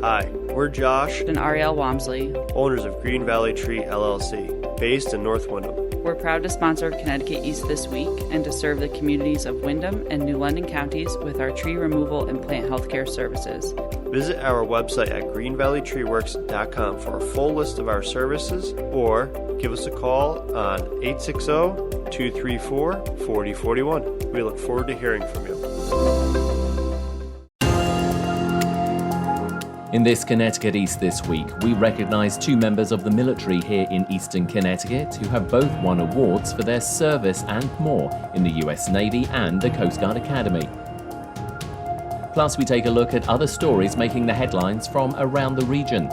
Hi, we're Josh and Ariel Walmsley, owners of Green Valley Tree LLC, based in North Windham. We're proud to sponsor Connecticut East this week and to serve the communities of Windham and New London counties with our tree removal and plant healthcare services. Visit our website at greenvalleytreeworks.com for a full list of our services or give us a call on 860-234-4041. We look forward to hearing from you. In this Connecticut East this week, we recognise two members of the military here in Eastern Connecticut who have both won awards for their service and more in the US Navy and the Coast Guard Academy. Plus, we take a look at other stories making the headlines from around the region.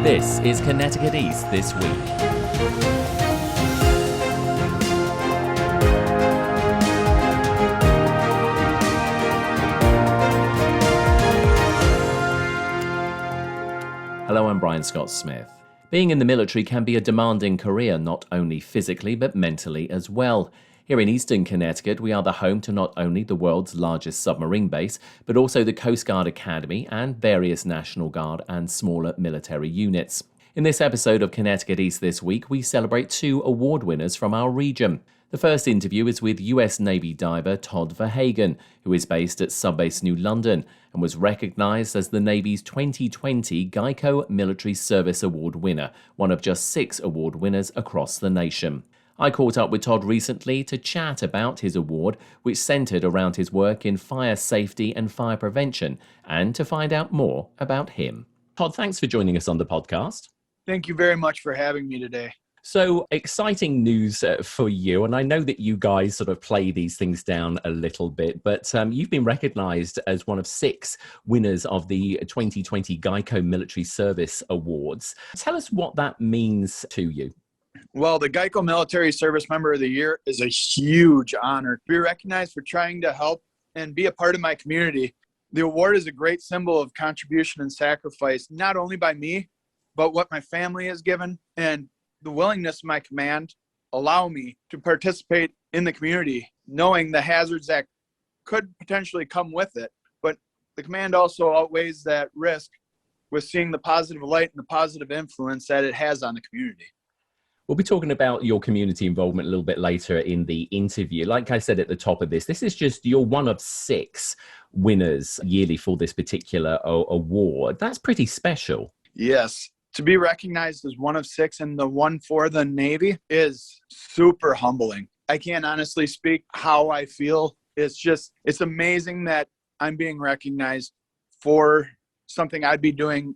This is Connecticut East this week. Hello, I'm Brian Scott Smith. Being in the military can be a demanding career, not only physically but mentally as well. Here in Eastern Connecticut, we are the home to not only the world's largest submarine base, but also the Coast Guard Academy and various National Guard and smaller military units. In this episode of Connecticut East this week, we celebrate two award winners from our region. The first interview is with US Navy diver Todd Verhagen, who is based at Subbase New London and was recognized as the Navy's 2020 Geico Military Service Award winner, one of just 6 award winners across the nation. I caught up with Todd recently to chat about his award, which centered around his work in fire safety and fire prevention, and to find out more about him. Todd, thanks for joining us on the podcast. Thank you very much for having me today. So exciting news for you, and I know that you guys sort of play these things down a little bit, but you've been recognized as one of 6 winners of the 2020 Geico Military Service Awards. Tell us what that means to you. Well, the Geico Military Service Member of the Year is a huge honor to be recognized for trying to help and be a part of my community. The award is a great symbol of contribution and sacrifice, not only by me, but what my family has given, and the willingness of my command allow me to participate in the community, knowing the hazards that could potentially come with it. But the command also outweighs that risk with seeing the positive light and the positive influence that it has on the community. We'll be talking about your community involvement a little bit later in the interview. Like I said at the top of this is just you're one of 6 winners yearly for this particular award. That's pretty special. Yes. To be recognized as one of 6 and the one for the Navy is super humbling. I can't honestly speak how I feel. It's amazing that I'm being recognized for something I'd be doing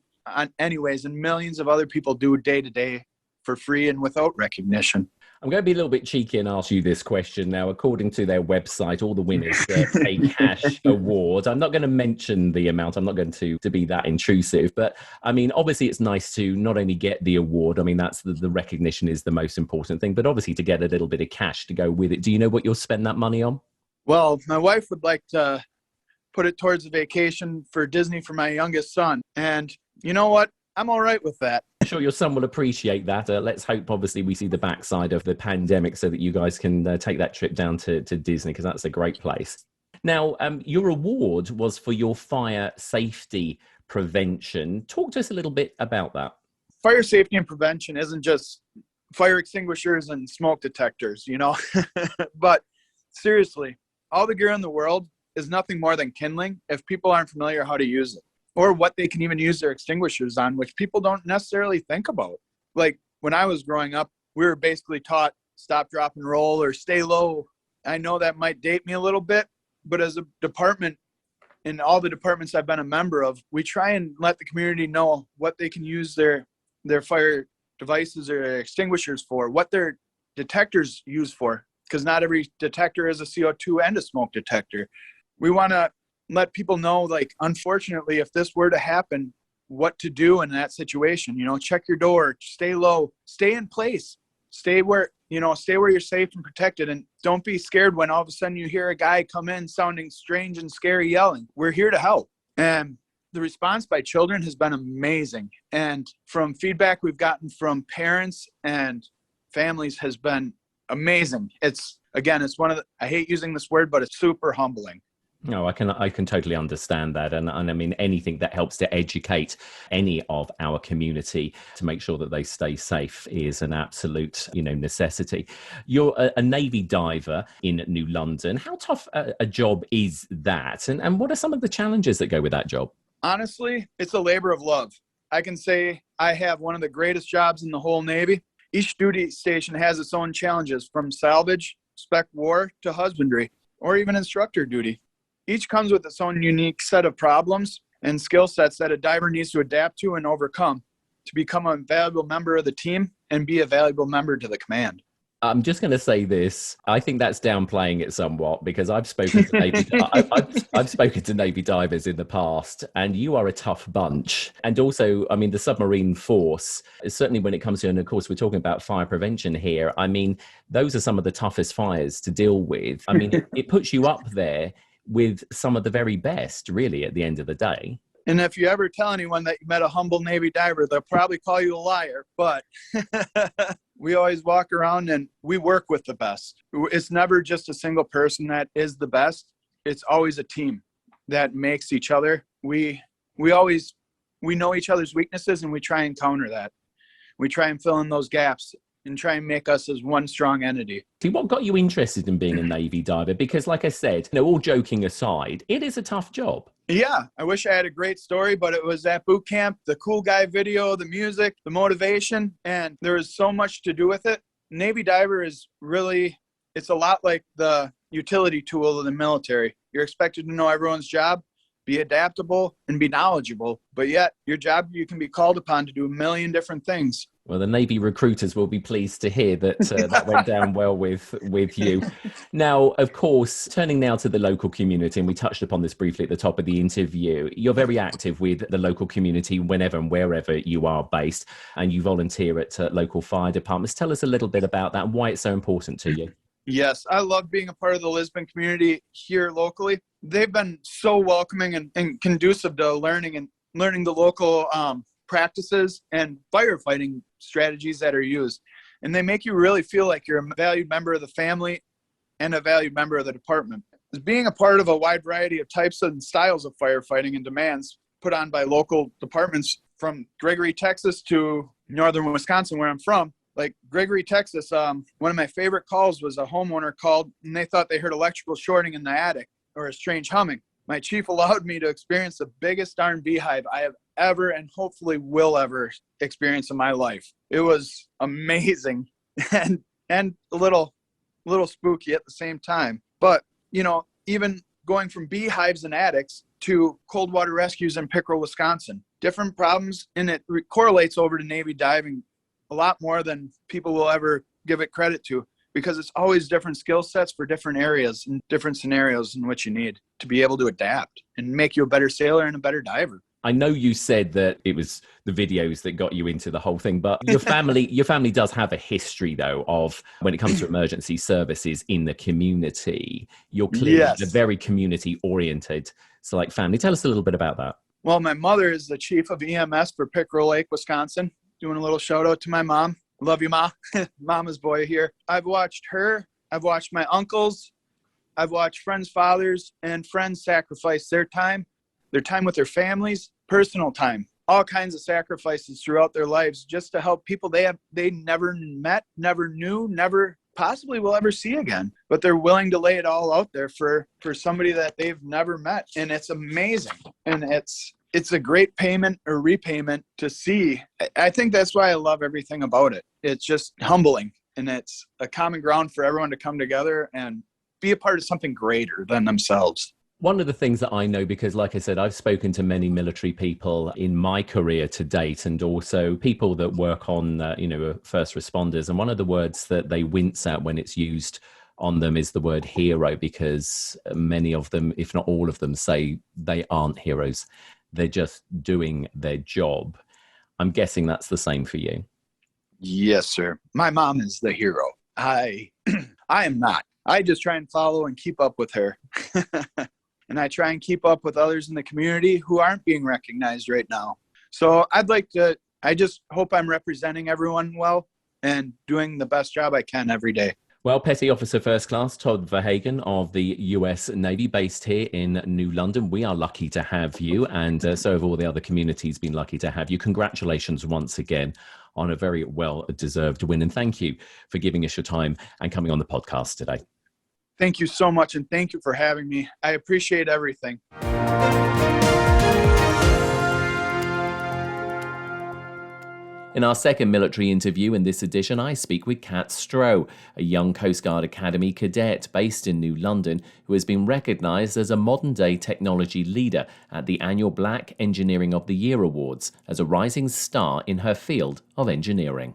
anyways, and millions of other people do day to day for free and without recognition. I'm going to be a little bit cheeky and ask you this question now. According to their website, all the winners get a cash award. I'm not going to mention the amount. I'm not going to be that intrusive. But, I mean, obviously it's nice to not only get the award. I mean, that's the recognition is the most important thing. But obviously to get a little bit of cash to go with it. Do you know what you'll spend that money on? Well, my wife would like to put it towards a vacation for Disney for my youngest son. And you know what? I'm all right with that. I'm sure your son will appreciate that. Let's hope, obviously, we see the backside of the pandemic so that you guys can take that trip down to Disney, because that's a great place. Now, your award was for your fire safety prevention. Talk to us a little bit about that. Fire safety and prevention isn't just fire extinguishers and smoke detectors, But seriously, all the gear in the world is nothing more than kindling if people aren't familiar how to use it, or what they can even use their extinguishers on, which people don't necessarily think about. Like when I was growing up, we were basically taught stop, drop, and roll or stay low. I know that might date me a little bit, but as a department, in all the departments I've been a member of, we try and let the community know what they can use their fire devices or their extinguishers for, what their detectors use for, because not every detector is a CO2 and a smoke detector. We want to let people know, like, unfortunately, if this were to happen, what to do in that situation. Check your door, stay low, stay in place, stay where you're safe and protected, and don't be scared when all of a sudden you hear a guy come in sounding strange and scary yelling. We're here to help. And the response by children has been amazing. And from feedback we've gotten from parents and families has been amazing. It's one of the, I hate using this word, but it's super humbling. No, I can totally understand that. And I mean, anything that helps to educate any of our community to make sure that they stay safe is an absolute, necessity. You're a Navy diver in New London. How tough a job is that? And what are some of the challenges that go with that job? Honestly, it's a labor of love. I can say I have one of the greatest jobs in the whole Navy. Each duty station has its own challenges, from salvage, spec war, to husbandry, or even instructor duty. Each comes with its own unique set of problems and skill sets that a diver needs to adapt to and overcome to become a valuable member of the team and be a valuable member to the command. I'm just going to say this. I think that's downplaying it somewhat, because I've spoken to I've spoken to Navy divers in the past, and you are a tough bunch. And also, I mean, the submarine force, certainly when it comes to, and of course, we're talking about fire prevention here. I mean, those are some of the toughest fires to deal with. I mean, it puts you up there with some of the very best, really, at the end of the day. And if you ever tell anyone that you met a humble Navy diver, they'll probably call you a liar. But we always walk around and we work with the best. It's never just a single person that is the best. It's always a team that makes each other. We know each other's weaknesses, and we try and counter that. We try and fill in those gaps and try and make us as one strong entity. See, what got you interested in being a Navy diver? Because like I said, all joking aside, it is a tough job. Yeah, I wish I had a great story, but it was that boot camp, the cool guy video, the music, the motivation, and there was so much to do with it. Navy diver is really, it's a lot like the utility tool of the military. You're expected to know everyone's job, be adaptable, and be knowledgeable. But yet, your job, you can be called upon to do a million different things. Well, the Navy recruiters will be pleased to hear that that went down well with you. Now, of course, turning now to the local community, and we touched upon this briefly at the top of the interview, you're very active with the local community whenever and wherever you are based, and you volunteer at local fire departments. Tell us a little bit about that and why it's so important to you. Yes, I love being a part of the Lisbon community here locally. They've been so welcoming and conducive to learning the local practices and firefighting strategies that are used. And they make you really feel like you're a valued member of the family and a valued member of the department. Being a part of a wide variety of types and styles of firefighting and demands put on by local departments from Gregory, Texas to northern Wisconsin, where I'm from. Like Gregory, Texas, one of my favorite calls was a homeowner called and they thought they heard electrical shorting in the attic or a strange humming. My chief allowed me to experience the biggest darn beehive I have ever and hopefully will ever experience in my life. It was amazing and a little spooky at the same time. But, even going from beehives and attics to cold water rescues in Pickerel, Wisconsin, different problems, and it correlates over to Navy diving a lot more than people will ever give it credit to, because it's always different skill sets for different areas and different scenarios in which you need to be able to adapt and make you a better sailor and a better diver. I know you said that it was the videos that got you into the whole thing, but your family does have a history, though, of when it comes to emergency services in the community. You're clearly a very community-oriented select family. Tell us a little bit about that. Well, my mother is the chief of EMS for Pickerel Lake, Wisconsin. Doing a little shout out to my mom. Love you, Ma. Mama's boy here. I've watched her. I've watched my uncles. I've watched friends' fathers and friends sacrifice their time with their families, personal time, all kinds of sacrifices throughout their lives just to help people they never met, never knew, never possibly will ever see again. But they're willing to lay it all out there for somebody that they've never met. And it's amazing. And it's a great payment or repayment to see. I think that's why I love everything about it. It's just humbling, and it's a common ground for everyone to come together and be a part of something greater than themselves. One of the things that I know, because like I said, I've spoken to many military people in my career to date, and also people that work on, first responders. And one of the words that they wince at when it's used on them is the word hero, because many of them, if not all of them, say they aren't heroes. They're just doing their job. I'm guessing that's the same for you. Yes, sir. My mom is the hero. I am not. I just try and follow and keep up with her. And I try and keep up with others in the community who aren't being recognized right now. So I just hope I'm representing everyone well and doing the best job I can every day. Well, Petty Officer First Class Todd Verhagen of the US Navy, based here in New London. We are lucky to have you, and so have all the other communities been lucky to have you. Congratulations once again on a very well-deserved win, and thank you for giving us your time and coming on the podcast today. Thank you so much, and thank you for having me. I appreciate everything. In our second military interview in this edition, I speak with Kat Stroh, a young Coast Guard Academy cadet based in New London who has been recognised as a modern-day technology leader at the annual Black Engineering of the Year Awards as a rising star in her field of engineering.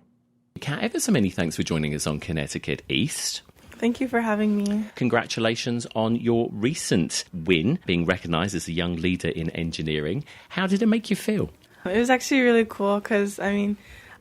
Kat, ever so many thanks for joining us on Connecticut East. Thank you for having me. Congratulations on your recent win, being recognised as a young leader in engineering. How did it make you feel? It was actually really cool because, I've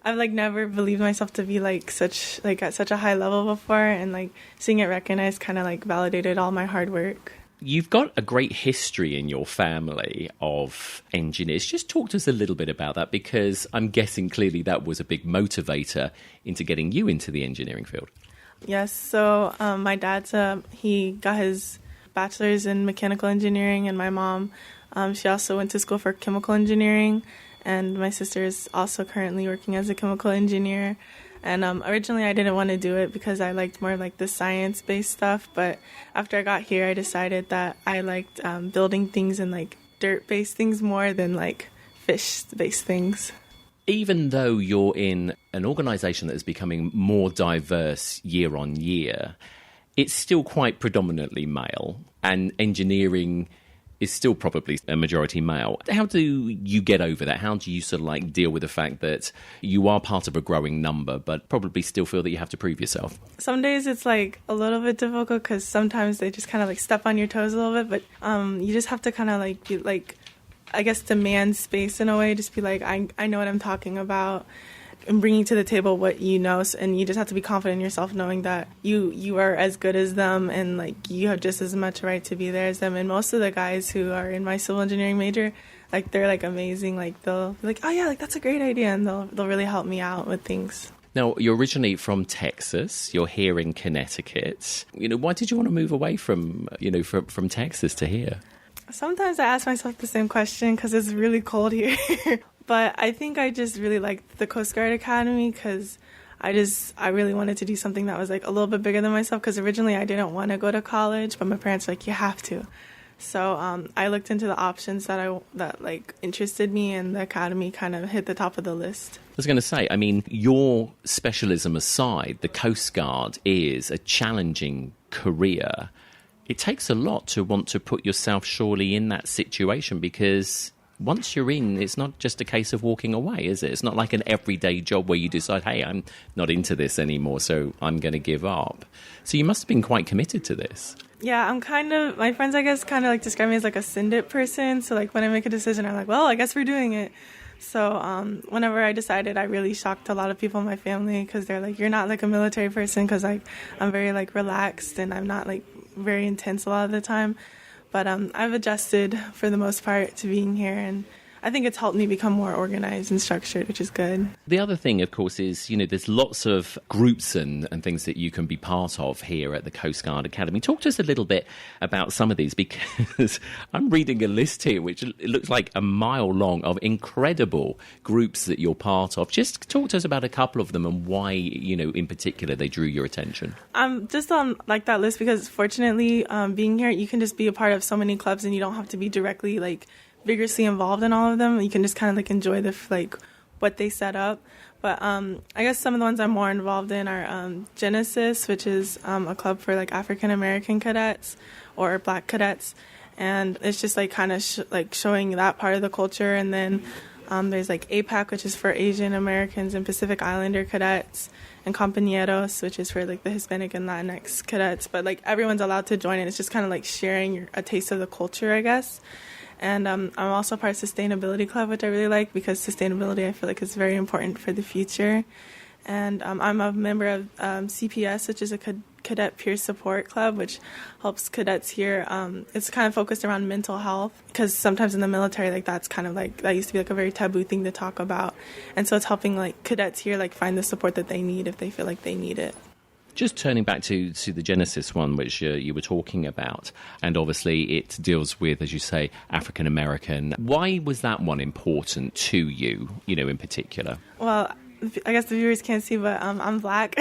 never believed myself to be at such a high level before, and seeing it recognized kind of validated all my hard work. You've got a great history in your family of engineers. Just talk to us a little bit about that, because I'm guessing clearly that was a big motivator into getting you into the engineering field. Yes, so my dad's he got his bachelor's in mechanical engineering, and my mom, she also went to school for chemical engineering. And my sister is also currently working as a chemical engineer. And originally I didn't want to do it because I liked more the science-based stuff. But after I got here, I decided that I liked building things and dirt-based things more than fish-based things. Even though you're in an organisation that is becoming more diverse year on year, it's still quite predominantly male, and engineering is still probably a majority male. How do you get over that? How do you deal with the fact that you are part of a growing number, but probably still feel that you have to prove yourself? Some days it's a little bit difficult because sometimes they just kind of step on your toes a little bit, but you just have to kind of demand space in a way. Just be I know what I'm talking about, and bringing to the table what you know, and you just have to be confident in yourself, knowing that you are as good as them, and you have just as much right to be there as them. And most of the guys who are in my civil engineering major, they're amazing. They'll be oh yeah, that's a great idea, and they'll really help me out with things. Now, you're originally from Texas. You're here in Connecticut. Why did you want to move away from Texas to here? Sometimes I ask myself the same question because it's really cold here. But I think I just really liked the Coast Guard Academy because I really wanted to do something that was a little bit bigger than myself, because originally I didn't want to go to college, but my parents were you have to. So I looked into the options that interested me, and the academy kind of hit the top of the list. I was going to say, your specialism aside, the Coast Guard is a challenging career. It takes a lot to want to put yourself surely in that situation, because once you're in, it's not just a case of walking away, is it? It's not like an everyday job where you decide, hey, I'm not into this anymore, so I'm going to give up. So you must have been quite committed to this. Yeah, my friends, I guess, kind of describe me as a send-it person. So when I make a decision, I'm well, I guess we're doing it. So whenever I decided, I really shocked a lot of people in my family, because they're you're not a military person, because I'm very relaxed, and I'm not very intense a lot of the time. But I've adjusted for the most part to being here, and I think it's helped me become more organized and structured, which is good. The other thing, of course, is, there's lots of groups and things that you can be part of here at the Coast Guard Academy. Talk to us a little bit about some of these, because I'm reading a list here which looks like a mile long of incredible groups that you're part of. Just talk to us about a couple of them and why, in particular, they drew your attention. I'm just on that list because, fortunately, being here, you can just be a part of so many clubs, and you don't have to be directly vigorously involved in all of them. You can just kind of enjoy what they set up. But I guess some of the ones I'm more involved in are Genesis, which is a club for African American cadets or Black cadets, and it's just kind of showing that part of the culture. And then there's APAC, which is for Asian Americans and Pacific Islander cadets, and Compañeros, which is for the Hispanic and Latinx cadets. But everyone's allowed to join, and it's just kind of sharing a taste of the culture, I guess. And I'm also part of Sustainability Club, which I really like, because sustainability, I feel is very important for the future. And I'm a member of CPS, which is a Cadet Peer Support Club, which helps cadets here. It's kind of focused around mental health, because sometimes in the military, that's kind of that used to be a very taboo thing to talk about. And so it's helping cadets here find the support that they need if they feel they need it. Just turning back to the Genesis one, which you were talking about, and obviously it deals with, as you say, African American. Why was that one important to you, in particular? Well, I guess the viewers can't see, but I'm Black,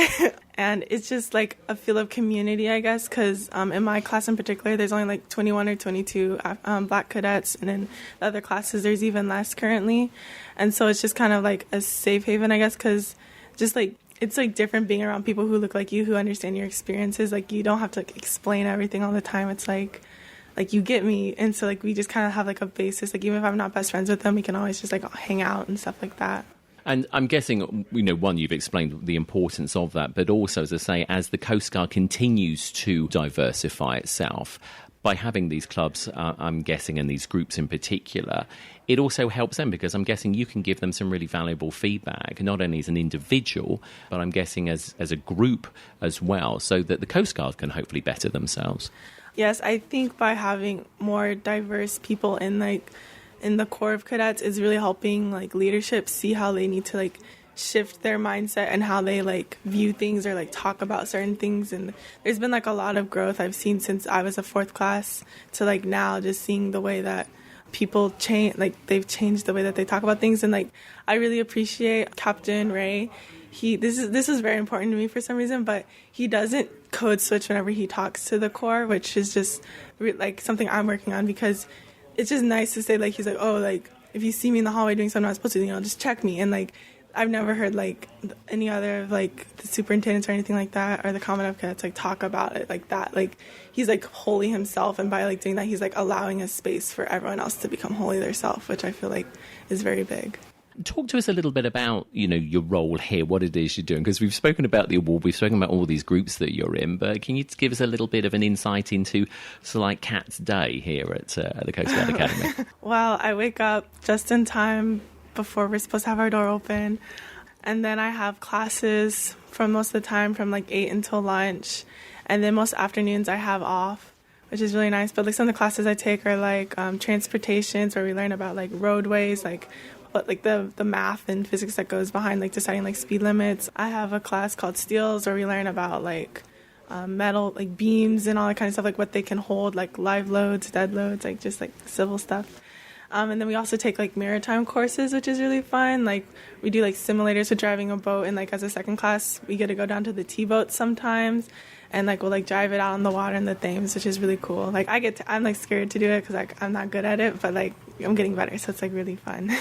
and it's just like a feel of community, I guess, because in my class in particular, there's only like 21 or 22 Black cadets, and in the other classes, there's even less currently, and so it's just kind of like a safe haven, I guess, because just like it's like different being around people who look like you, who understand your experiences. Like you don't have to like, explain everything all the time. It's like you get me, and so like we just kind of have like a basis. Like even if I'm not best friends with them, we can always just like hang out and stuff like that. And I'm guessing, one, you've explained the importance of that, but also, as I say, as the Coast Guard continues to diversify itself, by having these clubs, I'm guessing, and these groups in particular, it also helps them, because I'm guessing you can give them some really valuable feedback, not only as an individual, but I'm guessing as a group as well, so that the Coast Guard can hopefully better themselves. Yes, I think by having more diverse people in the Corps of Cadets is really helping like leadership see how they need to like shift their mindset and how they like view things or like talk about certain things. And there's been like a lot of growth I've seen since I was a fourth class to like now, just seeing the way that people change, like they've changed the way that they talk about things. And like I really appreciate Captain Ray. This is very important to me for some reason, but he doesn't code switch whenever he talks to the Corps, which is just like something I'm working on, because it's just nice to say, like, he's like, oh, like, if you see me in the hallway doing something I'm not supposed to, just check me. And, like, I've never heard, like, any other, like, the superintendents or anything like that, or the Commandant of Cadets, like, talk about it like that. Like, he's, like, wholly himself, and by, like, doing that, he's, like, allowing a space for everyone else to become wholly theirself, which I feel like is very big. Talk to us a little bit about, your role here, what it is you're doing, because we've spoken about the award, we've spoken about all these groups that you're in, but can you give us a little bit of an insight into like Cat's Day here at the Coast Guard Academy? Well, I wake up just in time before we're supposed to have our door open, and then I have classes from most of the time from like 8 until lunch, and then most afternoons I have off, which is really nice. But like some of the classes I take are like transportations, where we learn about like roadways, like the math and physics that goes behind like deciding like speed limits. I have a class called Steels, where we learn about like metal, like beams and all that kind of stuff, like what they can hold, like live loads, dead loads, like just like civil stuff. And then we also take like maritime courses, which is really fun. Like we do like simulators for driving a boat, and like as a second class we get to go down to the T-boat sometimes, and like we'll like drive it out on the water in the Thames, which is really cool. Like I'm like scared to do it because like I'm not good at it, but like I'm getting better, so it's like really fun.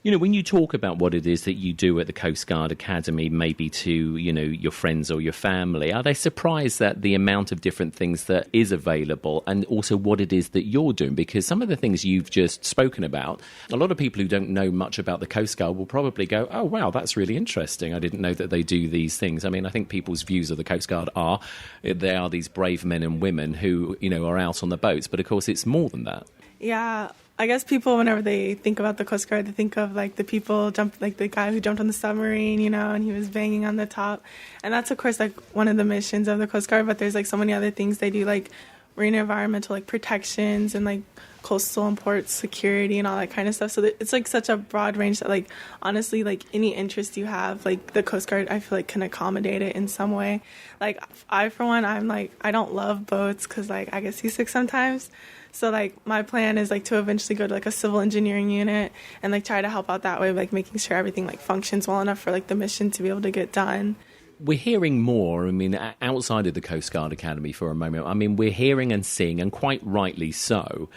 When you talk about what it is that you do at the Coast Guard Academy, maybe to, your friends or your family, are they surprised at the amount of different things that is available, and also what it is that you're doing? Because some of the things you've just spoken about, a lot of people who don't know much about the Coast Guard will probably go, oh, wow, that's really interesting. I didn't know that they do these things. I mean, I think people's views of the Coast Guard are they are these brave men and women who, are out on the boats. But, of course, it's more than that. Yeah. I guess people, whenever they think about the Coast Guard, they think of, like, the people like the guy who jumped on the submarine, and he was banging on the top. And that's, of course, like, one of the missions of the Coast Guard. But there's, like, so many other things they do, like marine environmental, like, protections and, like, coastal and port security and all that kind of stuff. So it's, like, such a broad range that, like, honestly, like, any interest you have, like, the Coast Guard, I feel like, can accommodate it in some way. Like, I, for one, I'm, like, I don't love boats because, like, I get seasick sometimes. So, like, my plan is, like, to eventually go to, like, a civil engineering unit and, like, try to help out that way, like, making sure everything, like, functions well enough for, like, the mission to be able to get done. We're hearing more, outside of the Coast Guard Academy for a moment, we're hearing and seeing, and quite rightly so,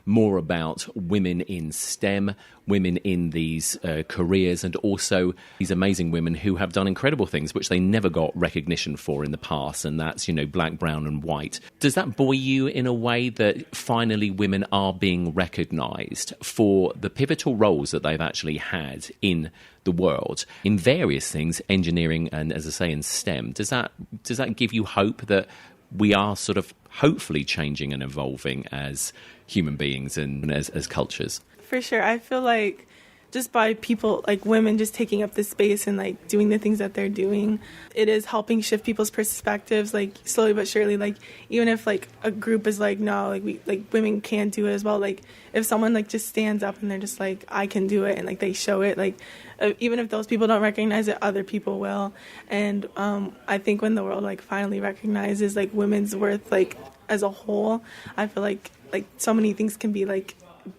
more about women in STEM, women in these careers, and also these amazing women who have done incredible things which they never got recognition for in the past, and that's, black, brown and white. Does that buoy you in a way that finally women are being recognised for the pivotal roles that they've actually had in the world, in various things, engineering and, as I say, in STEM? Does that give you hope that we are sort of hopefully changing and evolving as human beings and as cultures? For sure. I feel like just by people, like women, just taking up this space and like doing the things that they're doing, it is helping shift people's perspectives, like slowly but surely. Like even if like a group is like, no, like we, like women can't do it as well, like if someone like just stands up and they're just like, I can do it, and like they show it, like even if those people don't recognize it, other people will. And I think when the world like finally recognizes like women's worth like as a whole, I feel like so many things can be like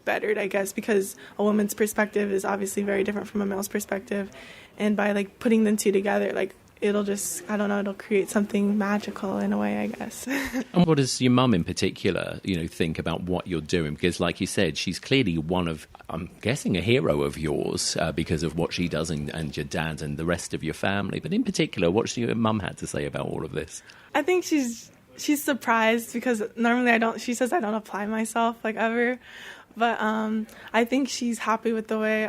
bettered, I guess, because a woman's perspective is obviously very different from a male's perspective, and by like putting them two together, like it'll just, I don't know, it'll create something magical in a way, I guess. And what does your mum in particular, think about what you're doing? Because like you said, she's clearly one of, I'm guessing, a hero of yours because of what she does and your dad and the rest of your family. But in particular, what's your mum had to say about all of this? I think she's surprised because normally she says I don't apply myself like ever. But I think she's happy with the way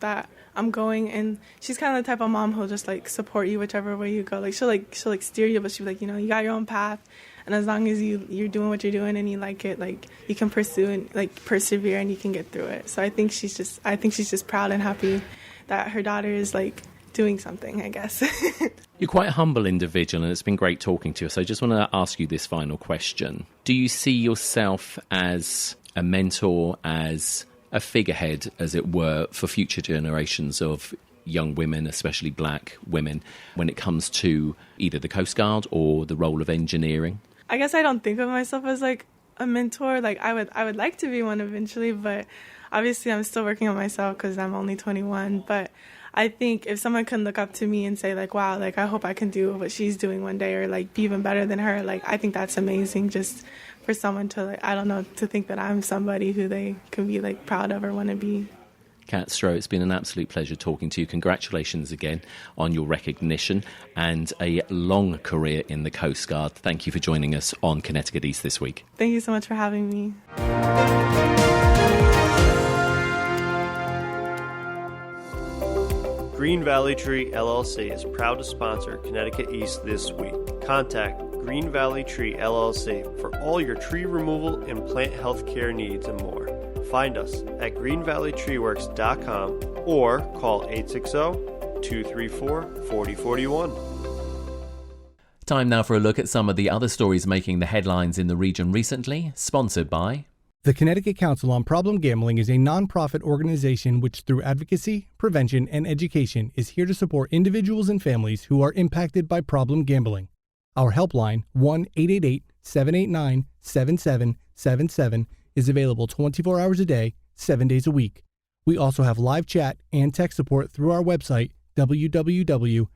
that I'm going, and she's kind of the type of mom who'll just like support you whichever way you go. Like she'll steer you, but she'll be like, you got your own path, and as long as you're doing what you're doing and you like it, like you can pursue and like persevere and you can get through it. So I think she's just proud and happy that her daughter is like doing something, I guess. You're quite a humble individual, and it's been great talking to you. So I just want to ask you this final question. Do you see yourself as a mentor, as a figurehead, as it were, for future generations of young women, especially black women, when it comes to either the Coast Guard or the role of engineering? I guess I don't think of myself as like a mentor. Like I would like to be one eventually, but obviously I'm still working on myself because I'm only 21. But I think if someone can look up to me and say like, wow, like I hope I can do what she's doing one day, or like be even better than her, like I think that's amazing, just for someone to like, I don't know, to think that I'm somebody who they can be like proud of or want to be. Kat Stroh, it's been an absolute pleasure talking to you. Congratulations again on your recognition and a long career in the Coast Guard. Thank you for joining us on Connecticut East this week. Thank you so much for having me. Green Valley Tree LLC is proud to sponsor Connecticut East this week. Contact Green Valley Tree LLC for all your tree removal and plant health care needs and more. Find us at greenvalleytreeworks.com or call 860-234-4041. Time now for a look at some of the other stories making the headlines in the region recently, sponsored by the Connecticut Council on Problem Gambling is a nonprofit organization which, through advocacy, prevention, and education, is here to support individuals and families who are impacted by problem gambling. Our helpline, 1-888-789-7777, is available 24 hours a day, 7 days a week. We also have live chat and tech support through our website, www.ccpg.org.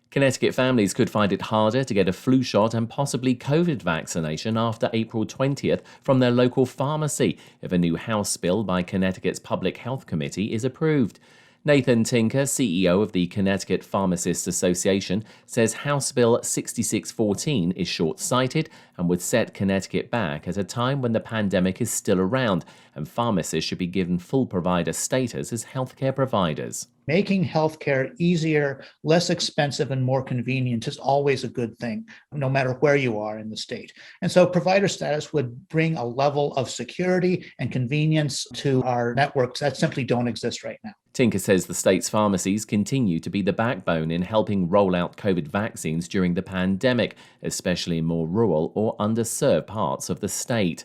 Connecticut families could find it harder to get a flu shot and possibly COVID vaccination after April 20th from their local pharmacy if a new House bill by Connecticut's Public Health Committee is approved. Nathan Tinker, CEO of the Connecticut Pharmacists Association, says House Bill 6614 is short-sighted and would set Connecticut back at a time when the pandemic is still around and pharmacists should be given full provider status as healthcare providers. Making healthcare easier, less expensive, and more convenient is always a good thing, no matter where you are in the state. And so provider status would bring a level of security and convenience to our networks that simply don't exist right now. Tinker says the state's pharmacies continue to be the backbone in helping roll out COVID vaccines during the pandemic, especially in more rural or underserved parts of the state.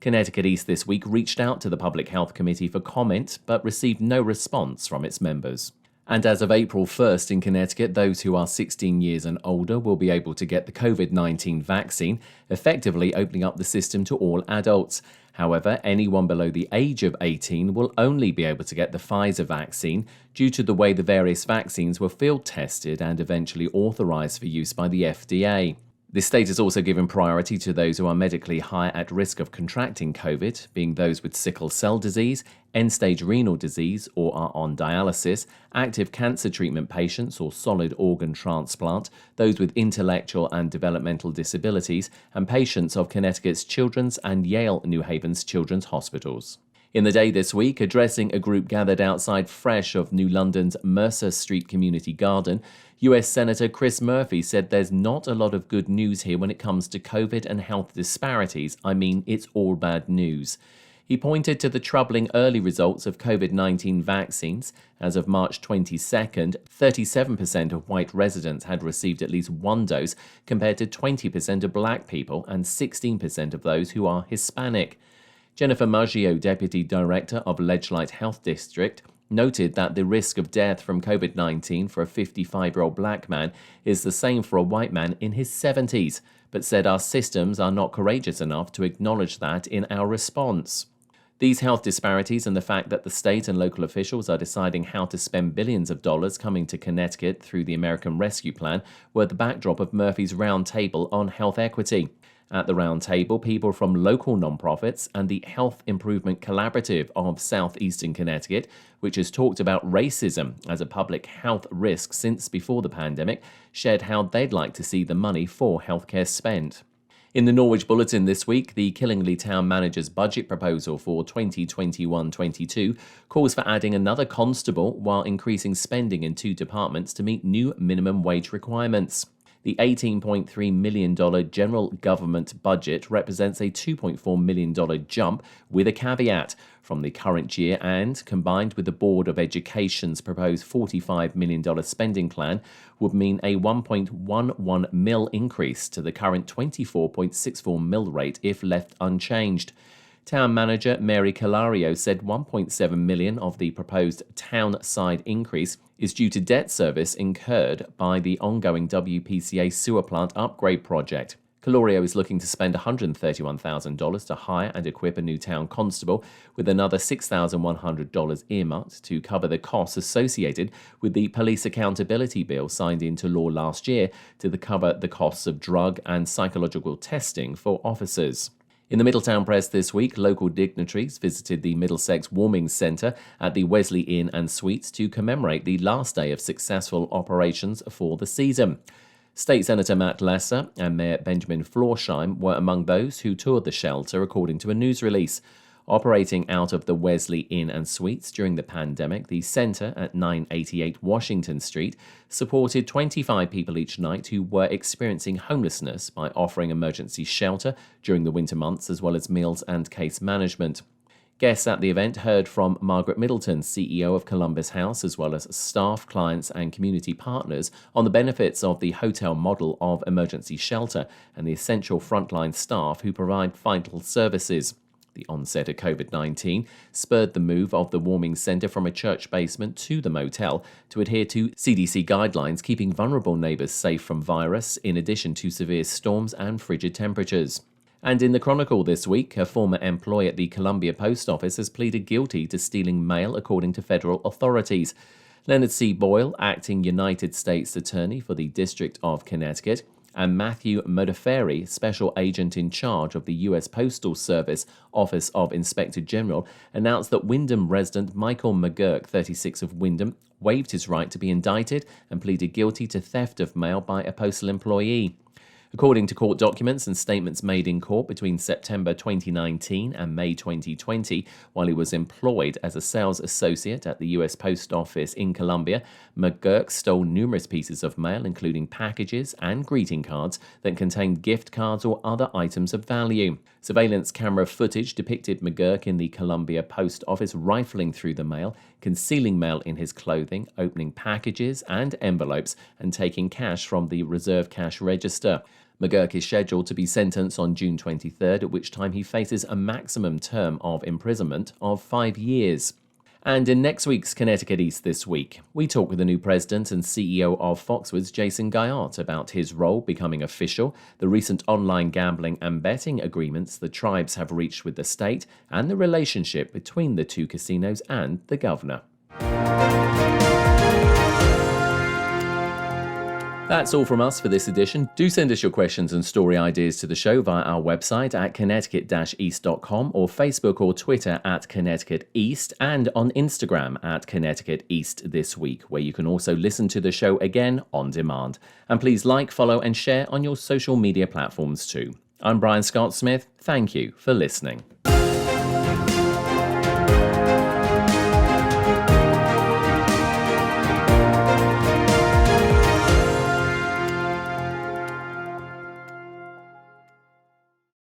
Connecticut East this week reached out to the Public Health Committee for comment, but received no response from its members. And as of April 1st in Connecticut, those who are 16 years and older will be able to get the COVID-19 vaccine, effectively opening up the system to all adults. However, anyone below the age of 18 will only be able to get the Pfizer vaccine due to the way the various vaccines were field tested and eventually authorized for use by the FDA. This state has also given priority to those who are medically high at risk of contracting COVID, being those with sickle cell disease, end-stage renal disease or are on dialysis, active cancer treatment patients or solid organ transplant, those with intellectual and developmental disabilities, and patients of Connecticut's Children's and Yale New Haven's Children's Hospitals. In the day this week, addressing a group gathered outside Fresh of New London's Mercer Street Community Garden, US Senator Chris Murphy said there's not a lot of good news here when it comes to COVID and health disparities. I mean, it's all bad news. He pointed to the troubling early results of COVID-19 vaccines. As of March 22nd, 37% of white residents had received at least one dose, compared to 20% of black people and 16% of those who are Hispanic. Jennifer Maggio, Deputy Director of Ledgelight Health District, noted that the risk of death from COVID-19 for a 55-year-old black man is the same for a white man in his 70s, but said our systems are not courageous enough to acknowledge that in our response. These health disparities and the fact that the state and local officials are deciding how to spend billions of dollars coming to Connecticut through the American Rescue Plan were the backdrop of Murphy's Roundtable on Health Equity. At the roundtable, people from local nonprofits and the Health Improvement Collaborative of Southeastern Connecticut, which has talked about racism as a public health risk since before the pandemic, shared how they'd like to see the money for healthcare spent. In the Norwich Bulletin this week, the Killingly Town Manager's budget proposal for 2021-22 calls for adding another constable while increasing spending in two departments to meet new minimum wage requirements. The $18.3 million general government budget represents a $2.4 million jump with a caveat from the current year and, combined with the Board of Education's proposed $45 million spending plan, would mean a $1.11 mil increase to the current $24.64 mil rate if left unchanged. Town Manager Mary Calario said $1.7 million of the proposed town-side increase is due to debt service incurred by the ongoing WPCA sewer plant upgrade project. Calario is looking to spend $131,000 to hire and equip a new town constable, with another $6,100 earmarked to cover the costs associated with the police accountability bill signed into law last year to cover the costs of drug and psychological testing for officers. In the Middletown Press this week, local dignitaries visited the Middlesex Warming Centre at the Wesley Inn and Suites to commemorate the last day of successful operations for the season. State Senator Matt Lesser and Mayor Benjamin Florsheim were among those who toured the shelter, according to a news release. Operating out of the Wesley Inn and Suites during the pandemic, the centre at 988 Washington Street supported 25 people each night who were experiencing homelessness by offering emergency shelter during the winter months as well as meals and case management. Guests at the event heard from Margaret Middleton, CEO of Columbus House, as well as staff, clients and community partners on the benefits of the hotel model of emergency shelter and the essential frontline staff who provide vital services. The onset of COVID-19 spurred the move of the warming centre from a church basement to the motel to adhere to CDC guidelines keeping vulnerable neighbours safe from virus, in addition to severe storms and frigid temperatures. And in the Chronicle this week, a former employee at the Columbia Post Office has pleaded guilty to stealing mail, according to federal authorities. Leonard C. Boyle, acting United States Attorney for the District of Connecticut, and Matthew Modafferi, Special Agent in charge of the U.S. Postal Service Office of Inspector General, announced that Windham resident Michael McGurk, 36 of Windham, waived his right to be indicted and pleaded guilty to theft of mail by a postal employee. According to court documents and statements made in court between September 2019 and May 2020, while he was employed as a sales associate at the U.S. Post Office in Columbia, McGurk stole numerous pieces of mail, including packages and greeting cards that contained gift cards or other items of value. Surveillance camera footage depicted McGurk in the Columbia Post Office rifling through the mail, concealing mail in his clothing, opening packages and envelopes, and taking cash from the reserve cash register. McGurk is scheduled to be sentenced on June 23rd, at which time he faces a maximum term of imprisonment of 5 years. And in next week's Connecticut East This Week, we talk with the new president and CEO of Foxwoods, Jason Guyot, about his role becoming official, the recent online gambling and betting agreements the tribes have reached with the state, and the relationship between the two casinos and the governor. That's all from us for this edition. Do send us your questions and story ideas to the show via our website at connecticut-east.com or Facebook or Twitter at Connecticut East, and on Instagram at Connecticut East This Week, where you can also listen to the show again on demand. And please like, follow and share on your social media platforms too. I'm Brian Scott Smith. Thank you for listening.